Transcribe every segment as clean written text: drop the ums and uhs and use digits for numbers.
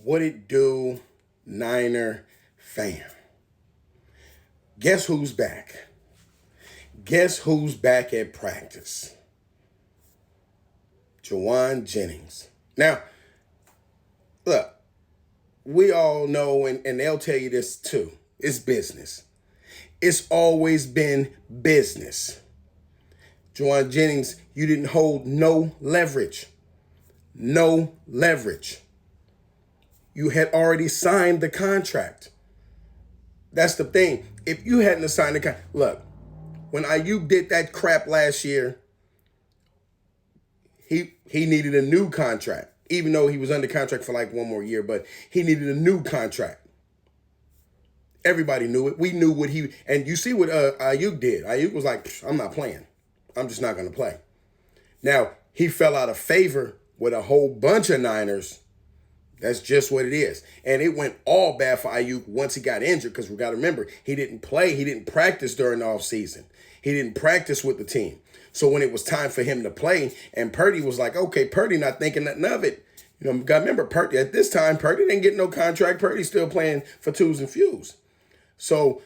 What it do, Niner fam? Guess who's back? Guess who's back at practice? Jauan Jennings. Now, look, we all know, and they'll tell you this too, it's business. It's always been business. Jauan Jennings, you didn't hold no leverage. No leverage. You had already signed the contract. That's the thing. If you hadn't signed the contract, look, when Ayuk did that crap last year, he needed a new contract, even though he was under contract for like one more year, but he needed a new contract. Everybody knew it. We knew what and you see what Ayuk did. Ayuk was like, I'm not playing. I'm just not going to play. Now, he fell out of favor with a whole bunch of Niners. That's just what it is. And it went all bad for Ayuk once he got injured, because we got to remember, he didn't play. He didn't practice during the offseason. He didn't practice with the team. So when it was time for him to play, and Purdy was like, okay, Purdy not thinking nothing of it. You know, got to remember, Purdy, at this time, Purdy didn't get no contract. Purdy's still playing for twos and fews. So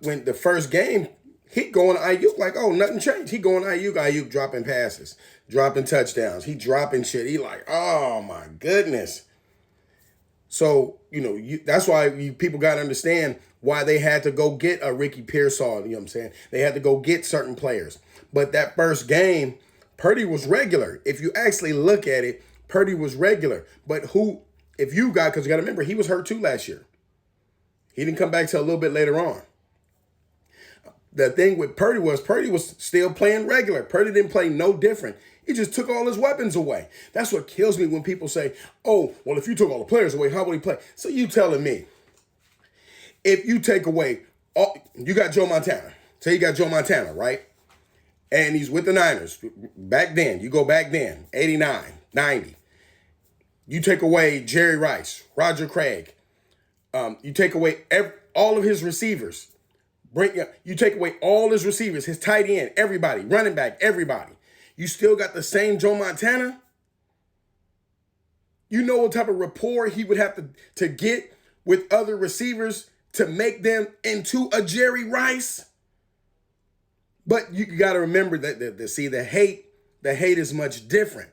when the first game, he going to Ayuk like, oh, nothing changed. He going to Ayuk dropping passes, dropping touchdowns. He dropping shit. He like, oh, my goodness. So, you know, that's why people got to understand why they had to go get a Ricky Pearsall. You know what I'm saying? They had to go get certain players. But that first game, Purdy was regular. If you actually look at it, Purdy was regular. But because you got to remember, he was hurt too last year. He didn't come back till a little bit later on. The thing with Purdy was still playing regular. Purdy didn't play no different. He just took all his weapons away. That's what kills me when people say, oh, well, if you took all the players away, how would he play? So you telling me, if you take away, you got Joe Montana. Say you got Joe Montana, right? And he's with the Niners. Back then, you go back then, 89, 90. You take away Jerry Rice, Roger Craig. You take away all of his receivers. You take away all his receivers, his tight end, everybody, running back, everybody. You still got the same Joe Montana? You know what type of rapport he would have to get with other receivers to make them into a Jerry Rice? But you got to remember that the hate is much different.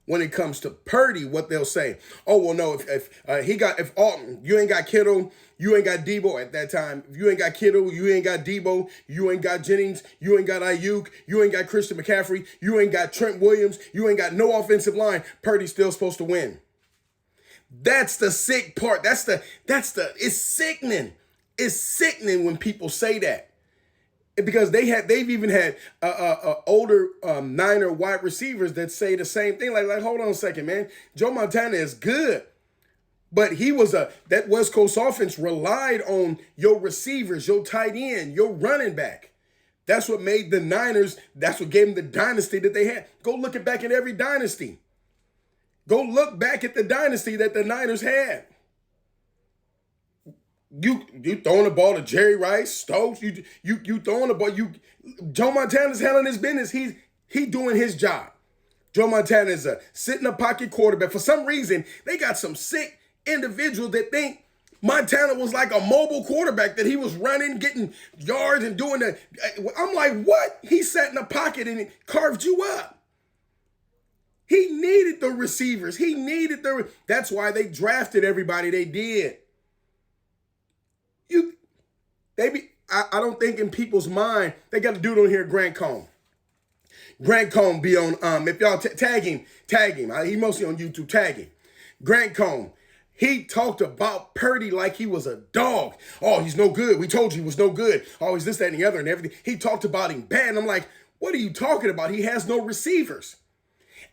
When it comes to Purdy, what they'll say, oh, well, no, if Alton, you ain't got Kittle, you ain't got Debo at that time. If you ain't got Kittle, you ain't got Debo, you ain't got Jennings, you ain't got Ayuk, you ain't got Christian McCaffrey, you ain't got Trent Williams, you ain't got no offensive line, Purdy's still supposed to win. That's the sick part. It's sickening. It's sickening when people say that. Because they've even had older Niner wide receivers that say the same thing. Like, hold on a second, man. Joe Montana is good. But that West Coast offense relied on your receivers, your tight end, your running back. That's what made the Niners, that's what gave them the dynasty that they had. Go look back at every dynasty. Go look back at the dynasty that the Niners had. You throwing the ball to Jerry Rice, Stokes, you throwing the ball, Joe Montana's handling his business. He doing his job. Joe Montana is a sit-in-the-pocket quarterback. For some reason, they got some sick individuals that think Montana was like a mobile quarterback, that he was running, getting yards and doing the. I'm like, what? He sat in the pocket and carved you up. He needed the receivers. That's why they drafted everybody they did. I don't think in people's mind, they got a dude on here, Grant Cohn. Grant Cohn be on, if y'all tag him. He mostly on YouTube, tag him. Grant Cohn, he talked about Purdy like he was a dog. Oh, he's no good. We told you he was no good. Oh, he's this, that, and the other and everything. He talked about him bad. And I'm like, what are you talking about? He has no receivers.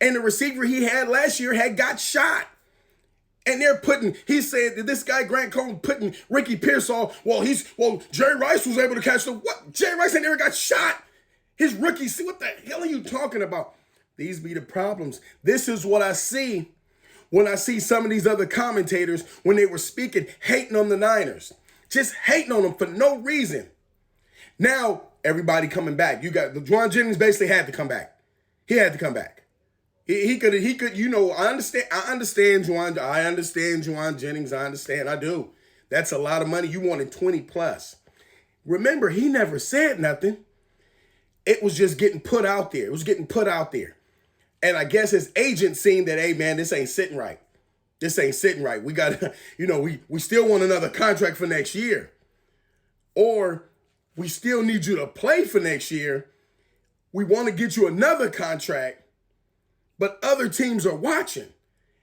And the receiver he had last year had got shot. And he said that this guy, Grant Cohn, putting Ricky Pearsall, Jerry Rice was able to catch what? Jerry Rice ain't never got shot. His rookie, see, what the hell are you talking about? These be the problems. This is what I see when I see some of these other commentators when they were speaking, hating on the Niners. Just hating on them for no reason. Now, everybody coming back. You got Jauan Jennings basically had to come back. He had to come back. He could, I understand Juwan Jennings. I understand. I do. That's a lot of money. You wanted 20 plus. Remember, he never said nothing. It was just getting put out there. It was getting put out there. And I guess his agent seen that, hey man, this ain't sitting right. This ain't sitting right. We got, we still want another contract for next year. Or we still need you to play for next year. We want to get you another contract, but other teams are watching.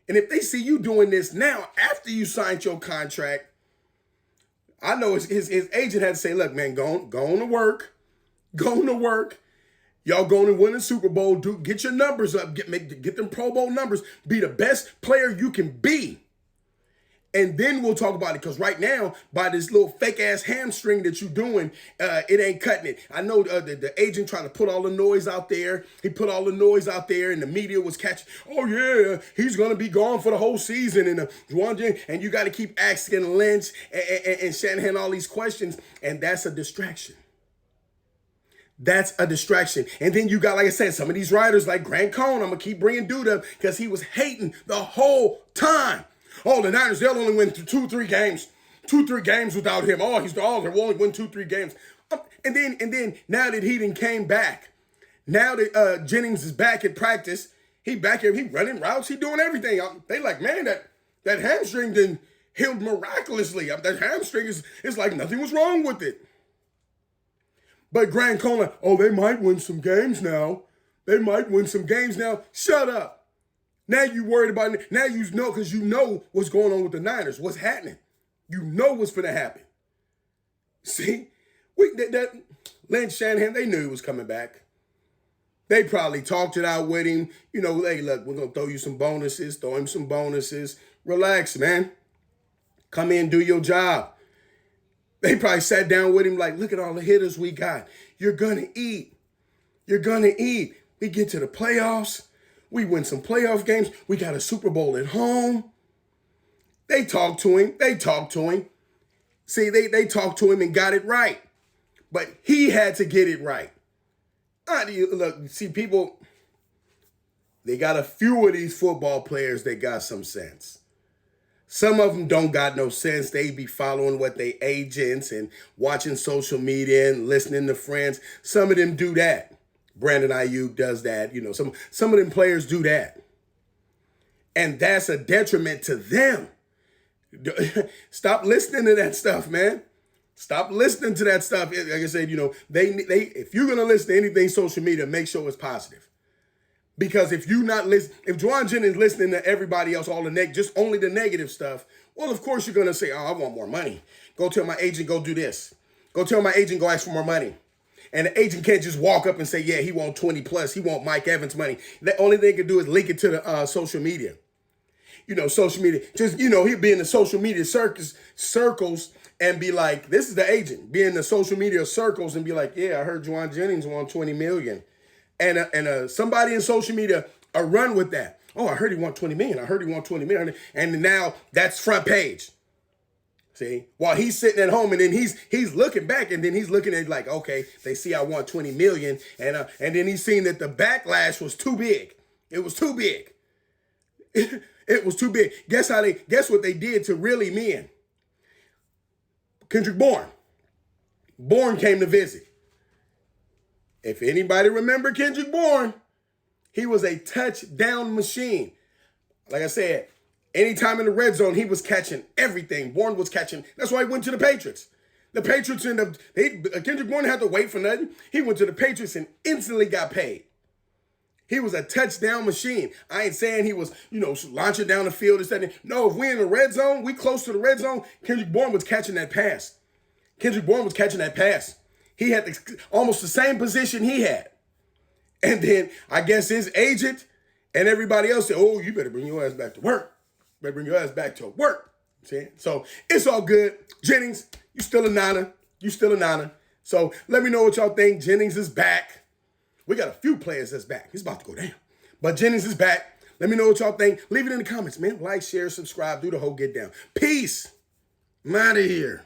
And if they see you doing this now, after you signed your contract, I know his agent had to say, look, man, go on to work. Go on to work. Y'all going to win the Super Bowl. Get your numbers up. Get them Pro Bowl numbers. Be the best player you can be. And then we'll talk about it. Because right now, by this little fake-ass hamstring that you're doing, it ain't cutting it. I know the agent trying to put all the noise out there. He put all the noise out there, and the media was catching, oh, yeah, he's going to be gone for the whole season. And you got to keep asking Lynch and Shanahan all these questions. And that's a distraction. That's a distraction. And then you got, like I said, some of these writers like Grant Cohn. I'm going to keep bringing dude up because he was hating the whole time. Oh, the Niners, they'll only win 2-3 games. 2-3 games without him. They'll only win 2-3 games. And then now that he done came back, now that Jennings is back at practice, he back here, he running routes, he doing everything. They like, man, that hamstring done healed miraculously. That hamstring is like nothing was wrong with it. But Grant Cohn, they might win some games now. They might win some games now. Shut up. Now you worried about it. Now you know, because you know what's going on with the Niners. What's happening. You know what's going to happen. See? Lynch, Shanahan, they knew he was coming back. They probably talked it out with him. Hey, look, we're going to throw you some bonuses. Throw him some bonuses. Relax, man. Come in, do your job. They probably sat down with him like, look at all the hitters we got. You're going to eat. You're going to eat. We get to the playoffs. We win some playoff games. We got a Super Bowl at home. They talked to him. See, they talked to him and got it right. But he had to get it right. Look, see, people, they got a few of these football players that got some sense. Some of them don't got no sense. They be following what they agents and watching social media and listening to friends. Some of them do that. Brandon Ayuk does that. Some of them players do that. And that's a detriment to them. Stop listening to that stuff, man. Stop listening to that stuff. Like I said, if you're going to listen to anything social media, make sure it's positive. Because if Juwan Jennings listening to everybody else, just only the negative stuff, well, of course you're going to say, I want more money. Go tell my agent, go do this. Go tell my agent, go ask for more money. And the agent can't just walk up and say, yeah, he want 20 plus. He want Mike Evans money. The only thing he can do is link it to the social media. Social media. Just, he'd be in the social media circles and be like, this is the agent. Be in the social media circles and be like, yeah, I heard Juwan Jennings want 20 million. And somebody in social media run with that. Oh, I heard he want 20 million. I heard he want 20 million. And now that's front page. See, while he's sitting at home and then he's looking back and then he's looking at like, okay, they see I want 20 million. And then he's seen that the backlash was too big. It was too big. It was too big. Guess what they did to really men? Kendrick Bourne. Bourne came to visit. If anybody remember Kendrick Bourne, he was a touchdown machine. Like I said, anytime in the red zone, he was catching everything. Bourne was catching. That's why he went to the Patriots. The Patriots Kendrick Bourne had to wait for nothing. He went to the Patriots and instantly got paid. He was a touchdown machine. I ain't saying he was, launching down the field and stuff. No, if we're in the red zone, we close to the red zone, Kendrick Bourne was catching that pass. He had almost the same position he had. And then I guess his agent and everybody else said, oh, you better bring your ass back to work. See? So it's all good. Jennings, you still a Niner. So let me know what y'all think. Jennings is back. We got a few players that's back. He's about to go down. But Jennings is back. Let me know what y'all think. Leave it in the comments, man. Like, share, subscribe. Do the whole get down. Peace. I'm out of here.